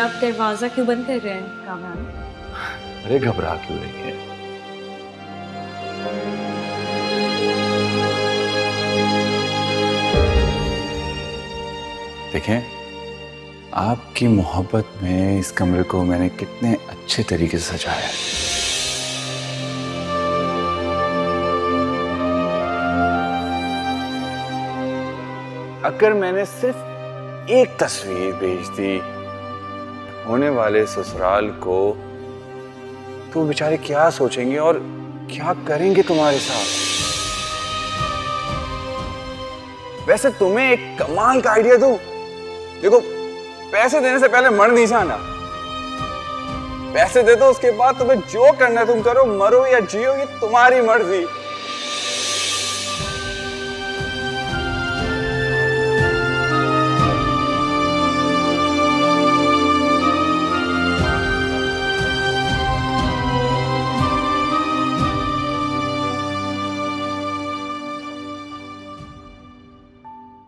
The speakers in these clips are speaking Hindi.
आप दरवाजा क्यों बंद कर रहे हैं कामरान? अरे घबरा क्यों रही है? देखें, आपकी मोहब्बत में इस कमरे को मैंने कितने अच्छे तरीके से सजाया है। अगर मैंने सिर्फ एक तस्वीर भेज दी होने वाले ससुराल को, तो बेचारे क्या सोचेंगे और क्या करेंगे तुम्हारे साथ। वैसे तुम्हें एक कमाल का आइडिया दूं। देखो, पैसे देने से पहले मर नहीं जाना। पैसे दे दो, उसके बाद तुम्हें जो करना है तुम करो, मरो या जियो ये तुम्हारी मर्जी।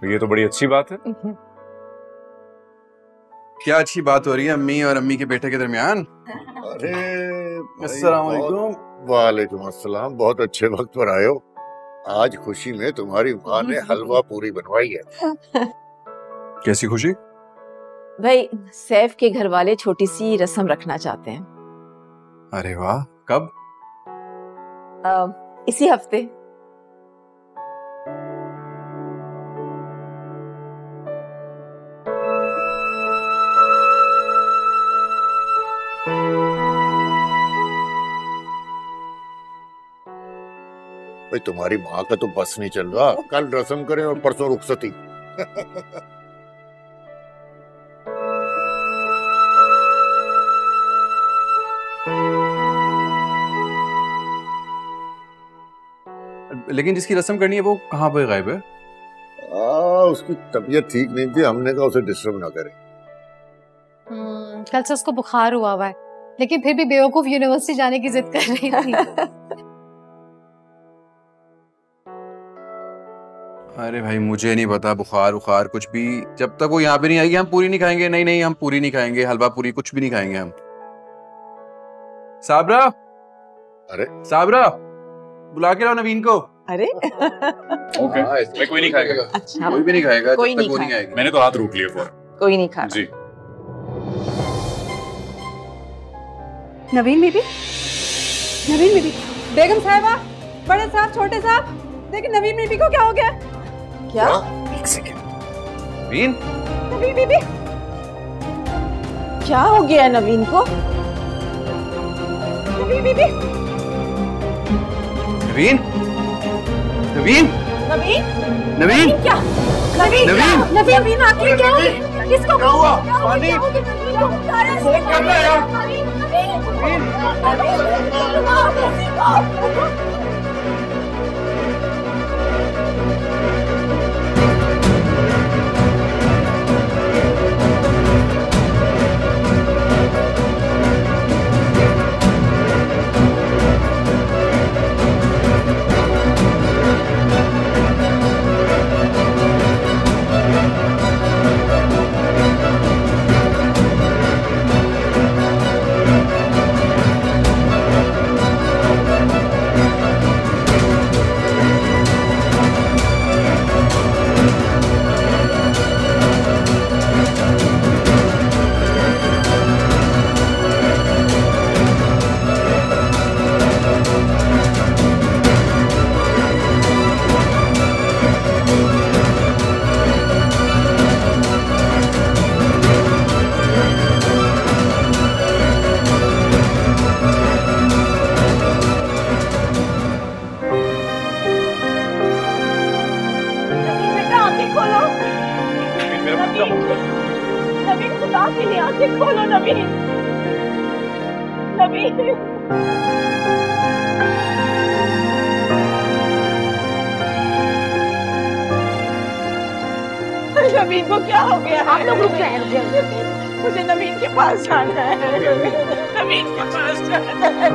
ये तो बड़ी अच्छी बात है। क्या अच्छी बात हो रही है अम्मी और अम्मी के बेटे के दरमियान? अरे अस्सलाम वालेकुम। वालेकुम अस्सलाम। बहुत अच्छे वक्त पर आए हो। आज खुशी में तुम्हारी माँ ने हलवा पूरी बनवाई है। कैसी खुशी? भाई, सैफ के घर वाले छोटी सी रस्म रखना चाहते हैं। अरे वाह, कब? इसी हफ्ते। भाई, तुम्हारी माँ का तो बस नहीं चल रहा। कल रस्म करें और परसों रुखसती। लेकिन जिसकी रस्म करनी है वो कहाँ पे गायब है? उसकी तबीयत ठीक नहीं थी, हमने कहा उसे डिस्टर्ब ना करें। कल से उसको बुखार हुआ है, लेकिन फिर भी बेवकूफ यूनिवर्सिटी जाने की जिद कर रही थी। अरे भाई, मुझे नहीं पता बुखार कुछ भी। जब तक वो यहाँ पे नहीं आएगी हम पूरी नहीं खाएंगे। नहीं नहीं, हम पूरी नहीं खाएंगे, हलवा पूरी कुछ भी नहीं खाएंगे हम। साबरा, अरे साबरा, बुला के लाओ नवीन को। अरे ओके, मैं कोई नहीं खाएगा। अच्छा, कोई भी नहीं खाएगा कोई जब तक नहीं वो नहीं खाएगा। आएगी। मैंने तो हाथ रोक लिए फौरन। कोई नहीं खा जी। नवीन बीबी, नवीन बीबी, बेगम साहिबा, बड़े साहब, छोटे साहब, देखिए नवीन बीबी को क्या हो गया? क्या? एक सेकंड। नवीन, नवीन बीबी, क्या हो गया नवीन को? नवीन बीबी, नवीन, नवीन, नवीन, नवीन, क्या? नवीन, नवीन, नवीन, नवीन आखिर क्या हुआ? किसको क्या हुआ? पानी फोन कर रहा है यार। नवीन खुदा के लिए आंखें खोलो। नवीन, नवीन, नवीन को क्या हो गया? आप लोग रुक जाए, मुझे नवीन के पास जाना है। नवीन के पास जाना है।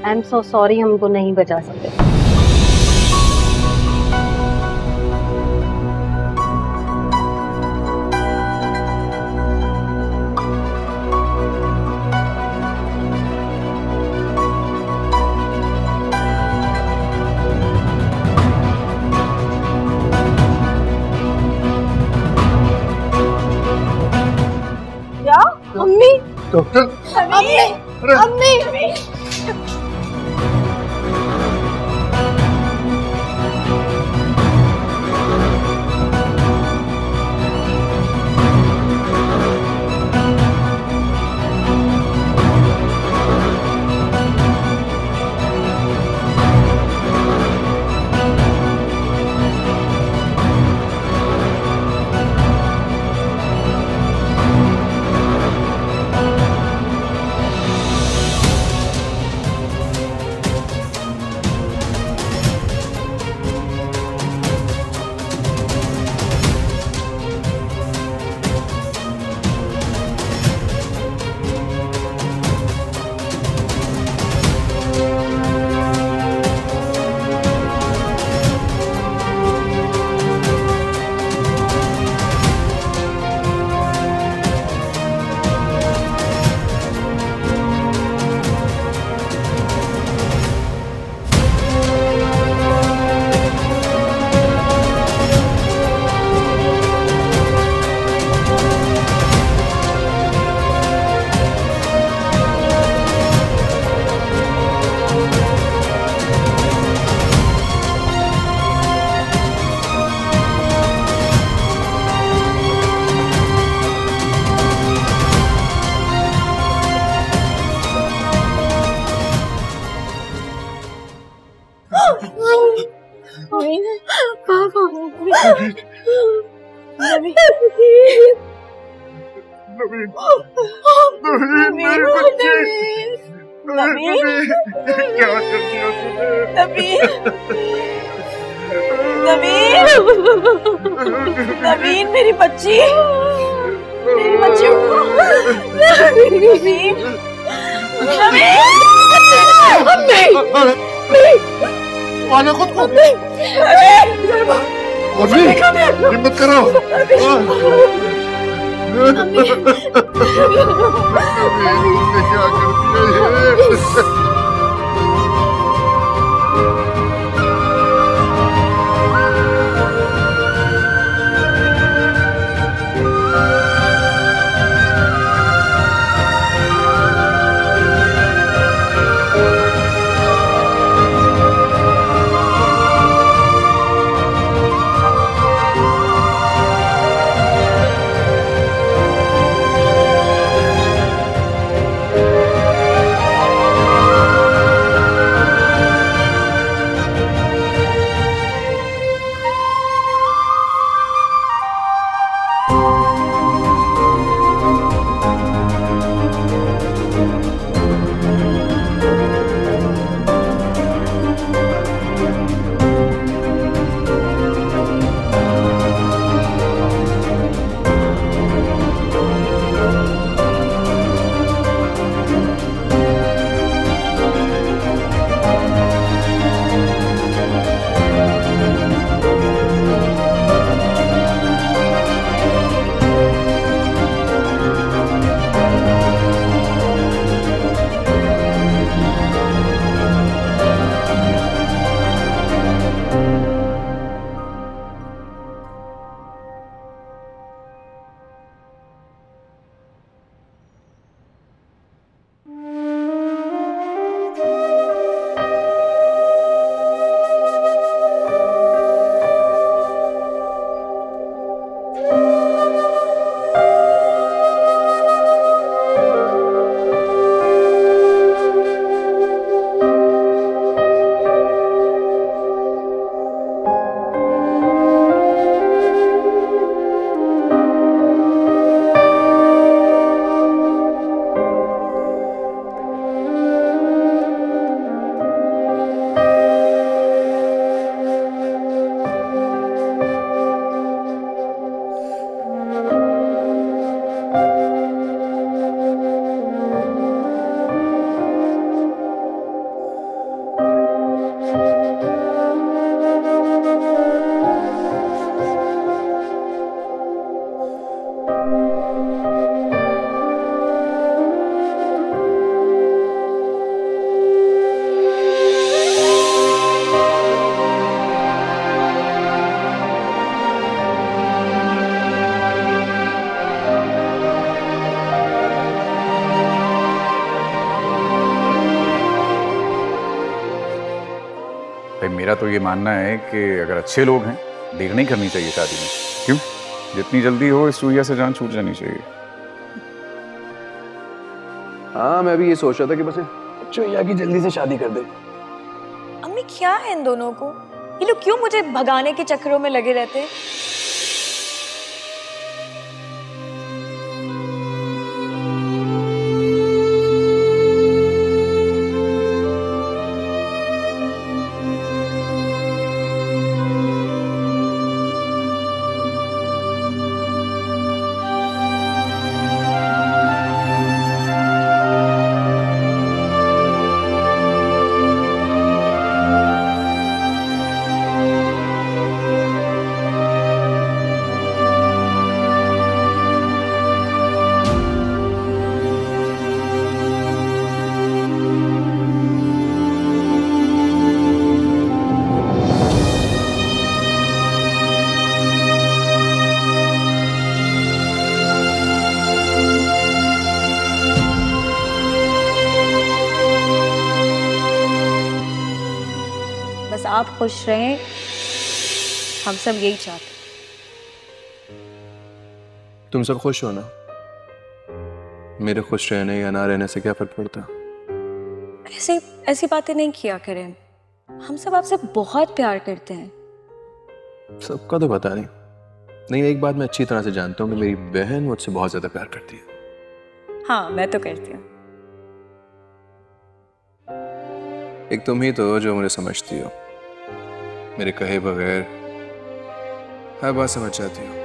आई एम सो सॉरी, हम उनको नहीं बचा सकते। अम्मी, डॉक्टर, अम्मी, अम्मी। नवीन, मेरी बच्ची, मेरी बच्ची उठो। नवीन, मानो खुद को। हिम्मत करो। क्या कर दिया ये? भाई मेरा तो ये मानना है कि अगर अच्छे लोग हैं देर नहीं करनी चाहिए शादी में। क्यों? जितनी जल्दी हो इस चूहिया से जान छूट जानी चाहिए। हाँ मैं भी ये सोच रहा था कि बस चूहिया की जल्दी से शादी कर दे। अम्मी क्या है इन दोनों को? ये लोग क्यों मुझे भगाने के चक्करों में लगे रहते हैं? बस आप खुश रहें, हम सब यही चाहते। तुम सब खुश हो ना? मेरे खुश रहने या ना रहने से क्या फर्क पड़ता? ऐसी ऐसी बातें नहीं किया करें, हम सब आपसे बहुत प्यार करते हैं। सबका तो पता नहीं, नहीं एक बात मैं अच्छी तरह से जानता हूँ कि मेरी बहन मुझसे बहुत ज्यादा प्यार करती है। हाँ मैं तो करती हूँ। एक तुम ही तो जो मुझे समझती हो, मेरे कहे बगैर हर बात समझ जाती हो।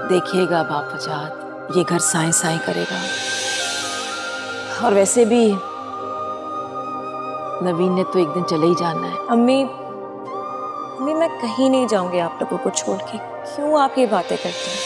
देखिएगा बाप वजाद, ये घर साए साए करेगा। और वैसे भी नवीन ने तो एक दिन चले ही जाना है। अम्मी मैं कहीं नहीं जाऊंगी आप लोगों को छोड़ के। क्यों आप ये बातें करते हैं?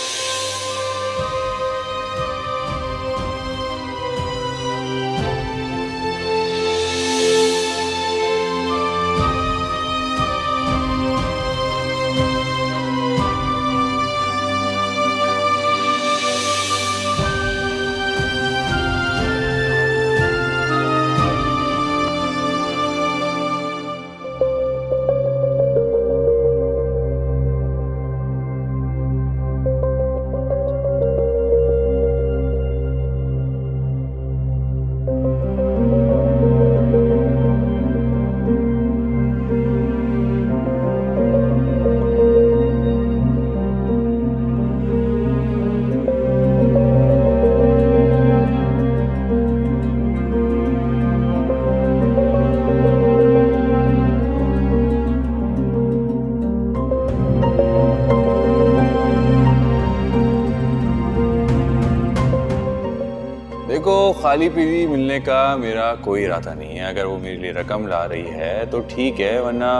खाली पीली मिलने का मेरा कोई इरादा नहीं है। अगर वो मेरे लिए रकम ला रही है तो ठीक है, वरना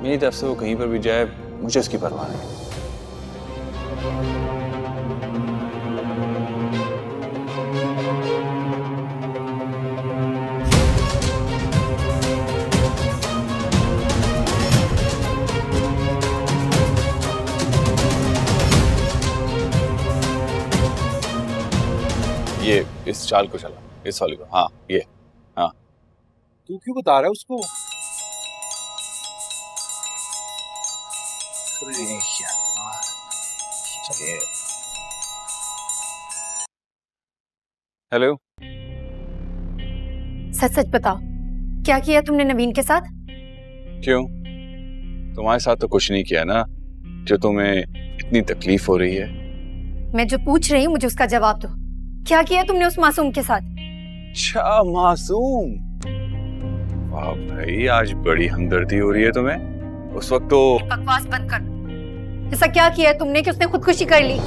मेरी तरफ से वो कहीं पर भी जाए मुझे उसकी परवाह नहीं। ये इस चाल को चला, इस वाले को। हाँ ये, हाँ। तू क्यों बता रहा है उसको? हेलो। सच सच बताओ, क्या किया तुमने नवीन के साथ? क्यों, तुम्हारे साथ तो कुछ नहीं किया ना, जो तुम्हें इतनी तकलीफ हो रही है। मैं जो पूछ रही हूँ मुझे उसका जवाब दो। क्या किया तुमने उस मासूम के साथ? अच्छा, मासूम। वाह भाई, आज बड़ी हमदर्दी हो रही है तुम्हें। उस वक्त तो बकवास बंद कर। ऐसा क्या किया तुमने कि उसने खुदकुशी कर ली?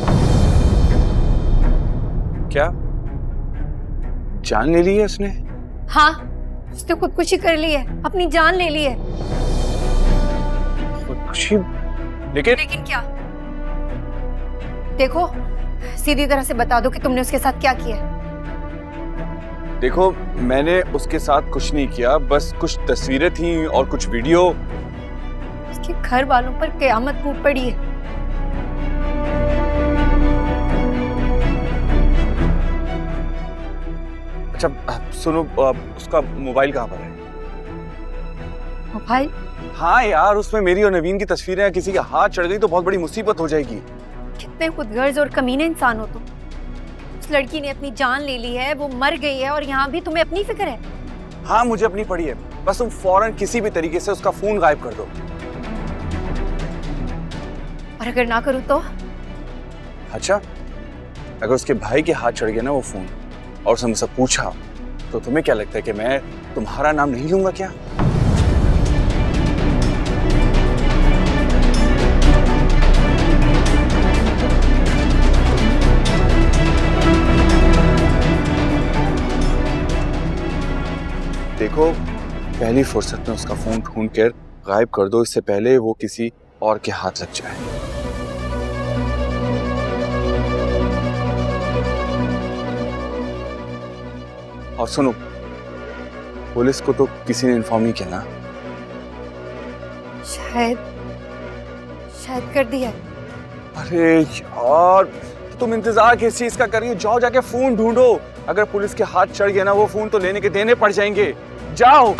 क्या जान ले ली है उसने? हाँ, उसने खुदकुशी कर ली है, अपनी जान ले ली है। खुदकुशी? लेकिन क्या? देखो, सीधी तरह से बता दो कि तुमने उसके साथ क्या किया। देखो, मैंने उसके साथ कुछ नहीं किया, बस कुछ तस्वीरें थी और कुछ वीडियो। उसके घर वालों पर क़यामत टूट पड़ी है। अच्छा सुनो, उसका मोबाइल कहाँ पर है? मोबाइल? हाँ यार, उसमें मेरी और नवीन की तस्वीरें हैं। किसी के हाथ चढ़ गई तो बहुत बड़ी मुसीबत हो जाएगी। कितने खुदगर्ज और कमीने इंसान हो तुम। उस लड़की ने अपनी जान ले ली है, वो मर गई है और यहाँ भी तुम्हें अपनी फिक्र है। हाँ, मुझे अपनी पड़ी है, बस तुम फौरन किसी भी तरीके से उसका फोन गायब कर दो। और अगर ना करूँ तो? अच्छा, अगर उसके भाई के हाथ चढ़ गया ना वो फोन और उसने मुझसे पूछा, तो तुम्हें क्या लगता है कि मैं तुम्हारा नाम नहीं लूंगा क्या? देखो, पहली फुर्सत में उसका फोन ढूंढ कर गायब कर दो, इससे पहले वो किसी और के हाथ लग जाए। और सुनो, पुलिस को तो किसी ने इन्फॉर्म नहीं किया ना? शायद कर दिया। अरे यार, तो तुम इंतजार किस चीज का कर रही हो? जाओ, जाके फोन ढूंढो। अगर पुलिस के हाथ चढ़ गया ना वो फोन, तो लेने के देने पड़ जाएंगे। जाओ।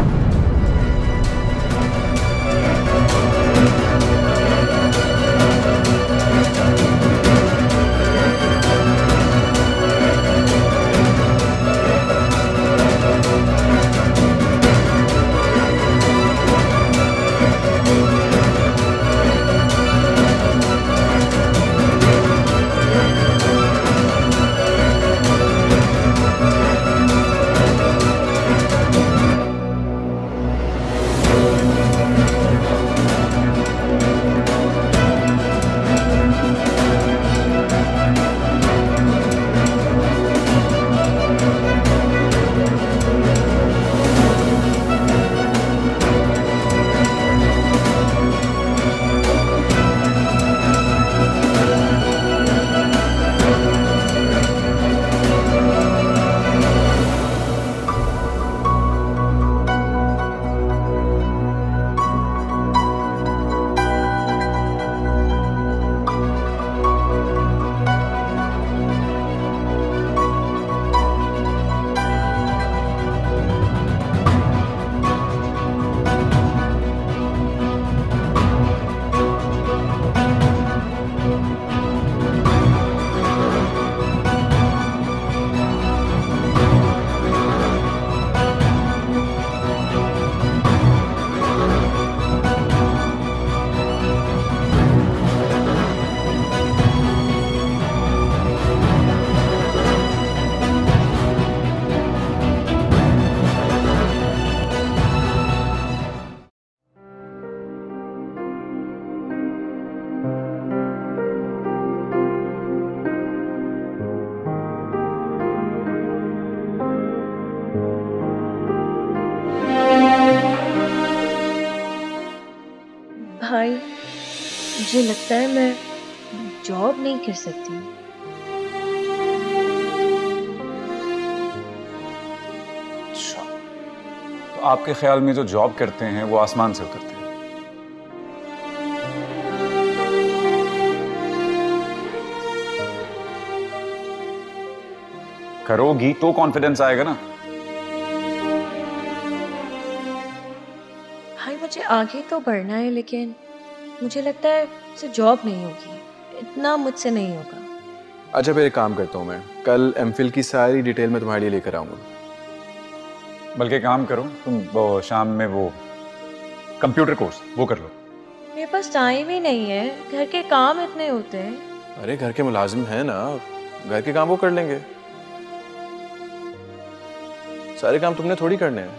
भाई, मुझे लगता है मैं जॉब नहीं कर सकती। अच्छा, तो आपके ख्याल में जो जॉब करते हैं वो आसमान से उतरते हैं? करोगी तो कॉन्फिडेंस आएगा ना। भाई, मुझे आगे तो बढ़ना है, लेकिन मुझे लगता है उसे जॉब नहीं होगी, इतना मुझसे नहीं होगा। अच्छा फिर एक काम करता हूँ, मैं कल एमफिल की सारी डिटेल मैं तुम्हारे लिए लेकर आऊँगा। बल्कि काम करो तुम, वो शाम में वो कंप्यूटर कोर्स वो कर लो। मेरे पास टाइम ही नहीं है, घर के काम इतने होते हैं। अरे घर के मुलाजिम हैं ना, घर के काम वो कर लेंगे, सारे काम तुमने थोड़ी करने हैं।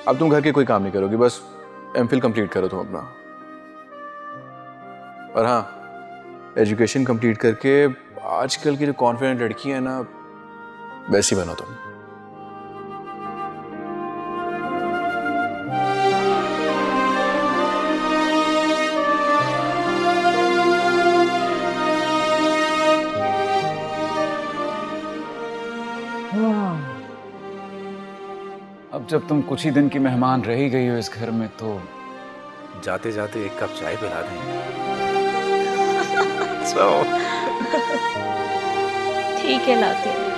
अब तुम घर के कोई काम नहीं करोगी, बस एमफिल कंप्लीट करो तुम अपना। और हाँ, एजुकेशन कंप्लीट करके आजकल की जो कॉन्फिडेंट लड़की है ना, वैसी बनो तुम। अब जब तुम कुछ ही दिन की मेहमान रह ही गई हो इस घर में, तो जाते जाते एक कप चाय पिला दें। ठीक है, लाती हूँ।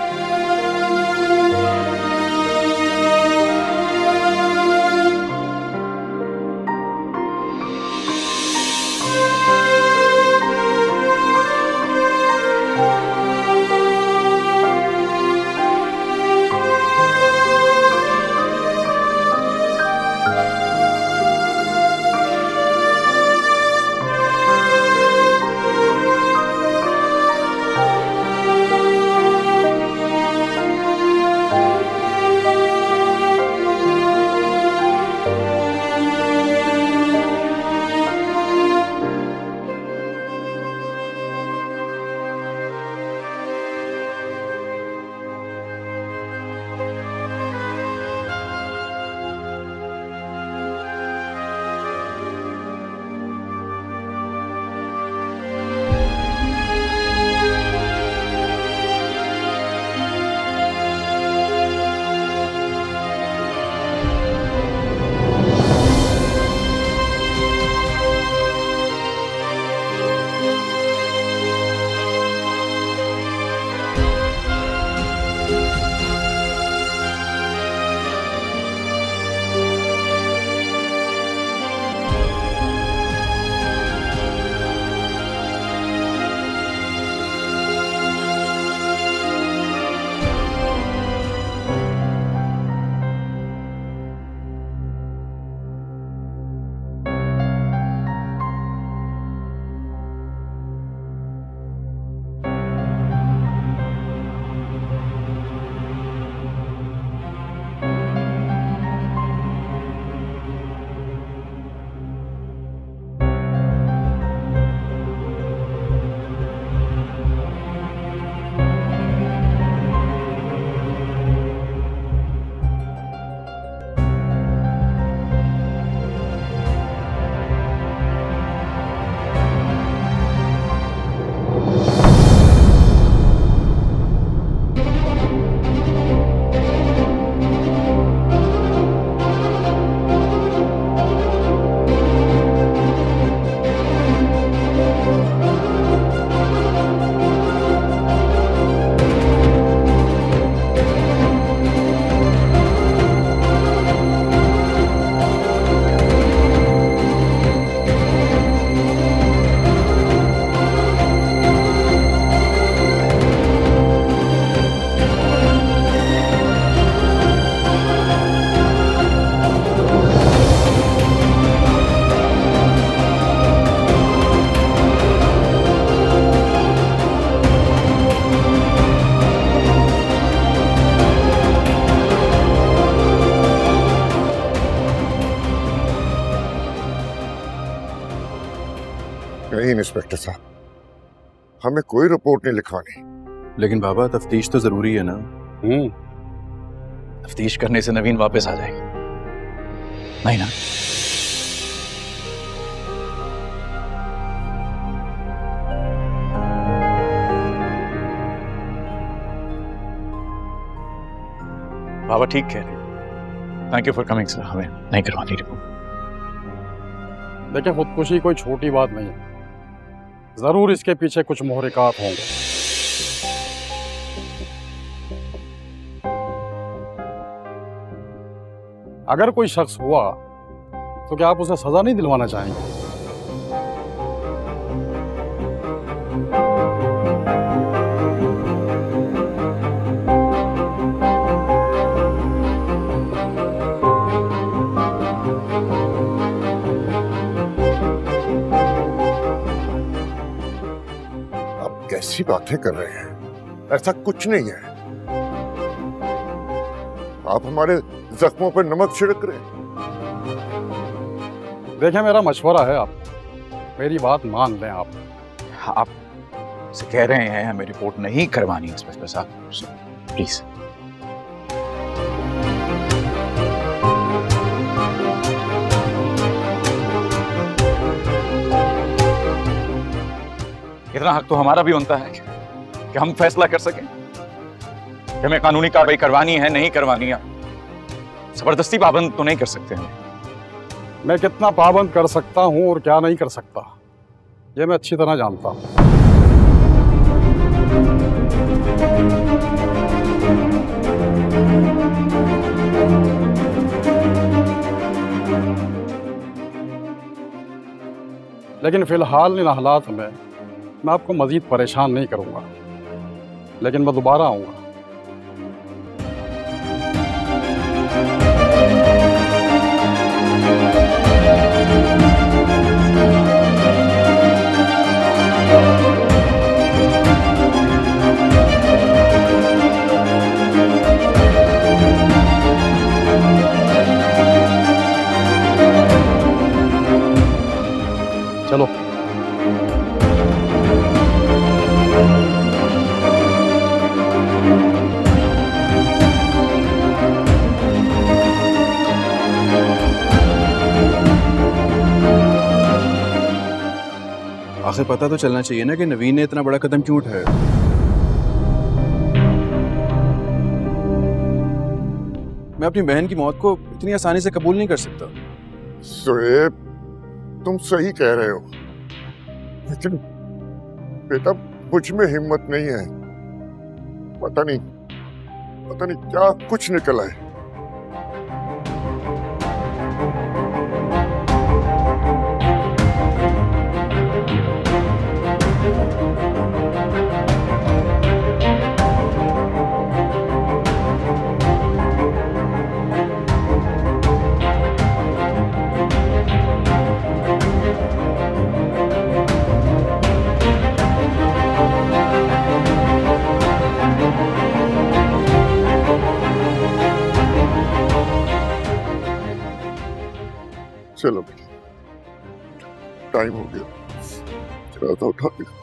नहीं इंस्पेक्टर साहब, हमें कोई रिपोर्ट नहीं लिखवानी। लेकिन बाबा तफ्तीश तो जरूरी है ना। तफ्तीश करने से नवीन वापस आ जाएगी, नहीं ना? बाबा ठीक कह रहे। Thank you for coming sir, हमें नहीं करवानी रिपोर्ट। देखिए, खुदकुशी कोई छोटी बात नहीं है, जरूर इसके पीछे कुछ मुहरिकात होंगे। अगर कोई शख्स हुआ तो क्या आप उसे सजा नहीं दिलवाना चाहेंगे? कैसी बातें कर रहे हैं? ऐसा कुछ नहीं है। आप हमारे जख्मों पर नमक छिड़क रहे हैं। देखिए, मेरा मशवरा है, आप मेरी बात मान लें। आप से कह रहे हैं हमें रिपोर्ट नहीं करवानी इंस्पेक्टर साहब, प्लीज। इतना हक तो हमारा भी बनता है कि हम फैसला कर सकें कि हमें कानूनी कार्रवाई करवानी है नहीं करवानी है। जबरदस्ती पाबंद तो नहीं कर सकते हैं। मैं कितना पाबंद कर सकता हूं और क्या नहीं कर सकता, ये मैं अच्छी तरह जानता हूं। लेकिन फिलहाल इन हालात में मैं आपको मजीद परेशान नहीं करूंगा, लेकिन मैं दोबारा आऊंगा। चलो। आखिर पता तो चलना चाहिए ना कि नवीन ने इतना बड़ा कदम क्यों उठाया। मैं अपनी बहन की मौत को इतनी आसानी से कबूल नहीं कर सकता। शोएब, तुम सही कह रहे हो, लेकिन बेटा मुझ में हिम्मत नहीं है। पता नहीं क्या कुछ निकला है। चलो टाइम हो गया, चला था उठा के।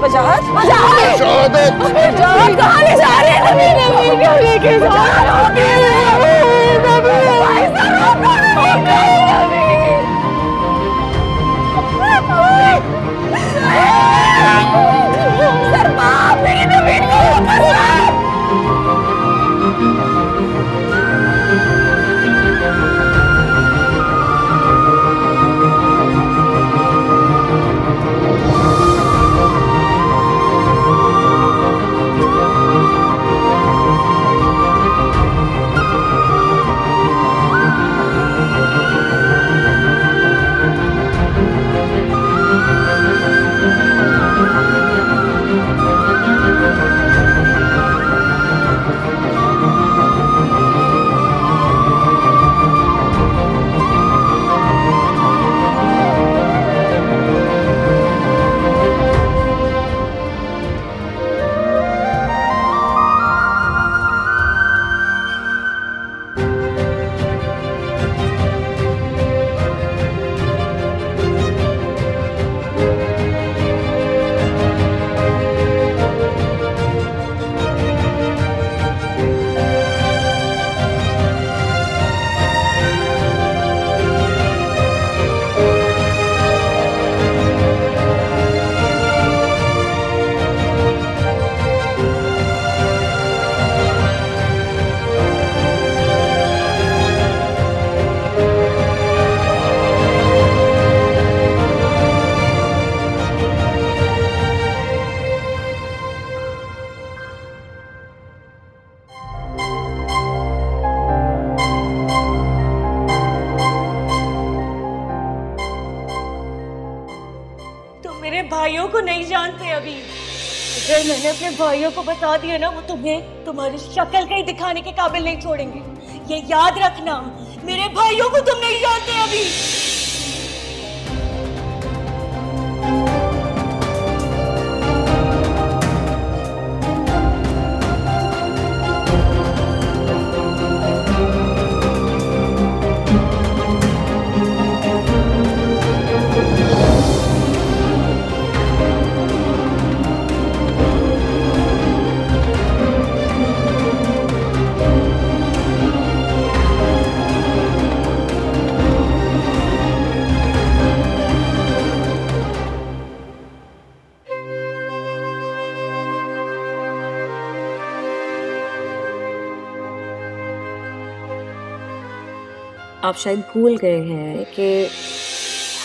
वजाहत कहाँ ले जा रहे हैं? नवीन क्यों लेके जा भाइयों को नहीं जानते अभी। अगर मैंने अपने भाइयों को बता दिया ना, वो तुम्हें तुम्हारी शक्ल कहीं दिखाने के काबिल नहीं छोड़ेंगे। ये याद रखना, मेरे भाइयों को तुम नहीं जानते अभी। आप शायद भूल गए हैं कि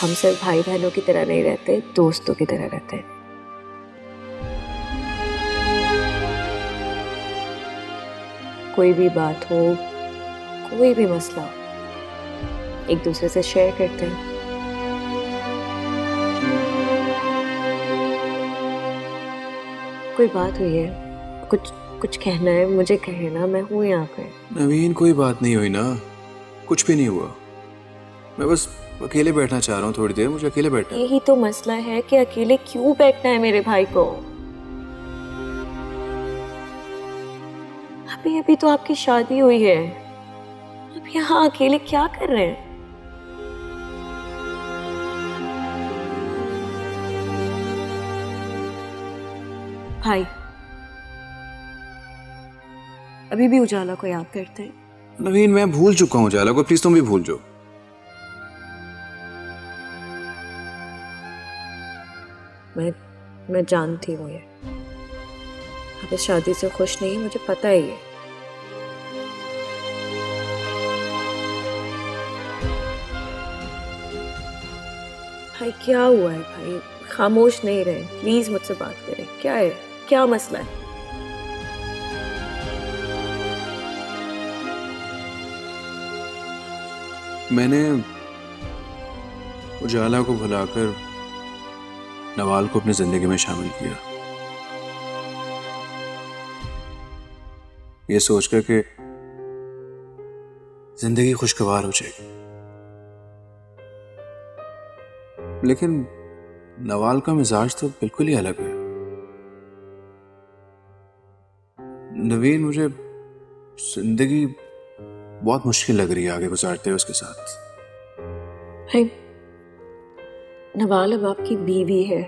हम सिर्फ भाई बहनों की तरह नहीं रहते, दोस्तों की तरह रहते हैं। कोई भी बात हो, कोई भी मसला हो, एक दूसरे से शेयर करते हैं। कोई बात हुई है, कुछ कहना है मुझे कहना, मैं हूँ यहाँ पे। नवीन, कोई बात नहीं हुई ना, कुछ भी नहीं हुआ। मैं बस अकेले बैठना चाह रहा हूँ थोड़ी देर, मुझे अकेले बैठना। यही तो मसला है कि अकेले क्यों बैठना है मेरे भाई को। अभी अभी तो आपकी शादी हुई है, अब यहाँ अकेले क्या कर रहे हैं? भाई, अभी भी उजाला को याद करते हैं? नवीन, मैं भूल चुका हूँ उजाला को, प्लीज तुम भी भूल जाओ। मैं जानती हूँ ये आप इस शादी से खुश नहीं, मुझे पता ही है। भाई क्या हुआ है? भाई खामोश नहीं रहे, प्लीज मुझसे बात करें। क्या है, क्या मसला है? मैंने उजाला को भुलाकर नवाल को अपनी जिंदगी में शामिल किया, ये सोचकर कि जिंदगी खुशगवार हो जाएगी। लेकिन नवाल का मिजाज तो बिल्कुल ही अलग है। नवीन, मुझे जिंदगी बहुत मुश्किल लग रही है आगे गुजारते हुए उसके साथ। भाई, नवाल अब आपकी बीवी है,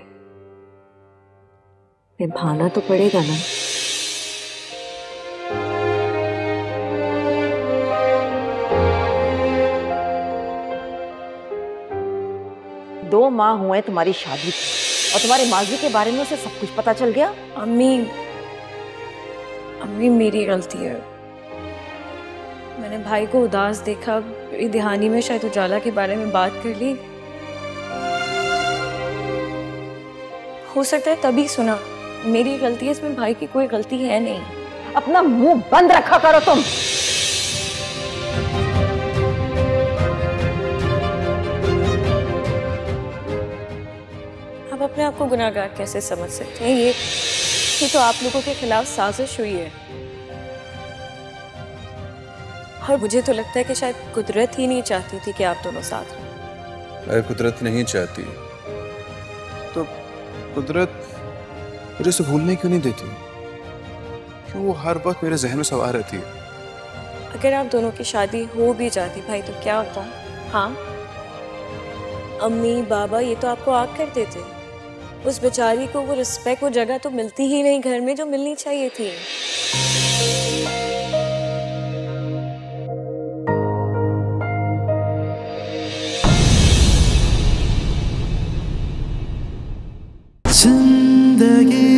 निभाना तो पड़ेगा ना। दो माह हुए तुम्हारी शादी की और तुम्हारे माजी के बारे में उसे सब कुछ पता चल गया। अम्मी मेरी गलती है। मैंने भाई को उदास देखा, मेरी ध्यानी में शायद उजाला के बारे में बात कर ली। हो सकता है तभी सुना। मेरी गलती है, इसमें भाई की कोई गलती है नहीं। अपना मुंह बंद रखा करो तुम। आप अपने आप को गुनाहगार कैसे समझ सकते हैं? ये तो आप लोगों के खिलाफ साजिश हुई है। और मुझे तो लगता है कि शायद कुदरत ही नहीं चाहती थी कि आप दोनों साथ रहें। अगर कुदरत नहीं चाहती तो कुदरत मुझे इसे भूलने क्यों नहीं देती? क्यों वो हर वक्त मेरे जहन में सवार रहती है? अगर आप दोनों की शादी हो भी जाती भाई तो क्या होता? हाँ, अम्मी बाबा ये तो आपको आग कर देते। उस बेचारी को वो रिस्पेक्ट, वो जगह तो मिलती ही नहीं घर में जो मिलनी चाहिए थी। जिंदगी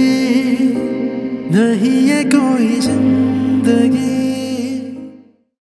नहीं है कोई जिंदगी।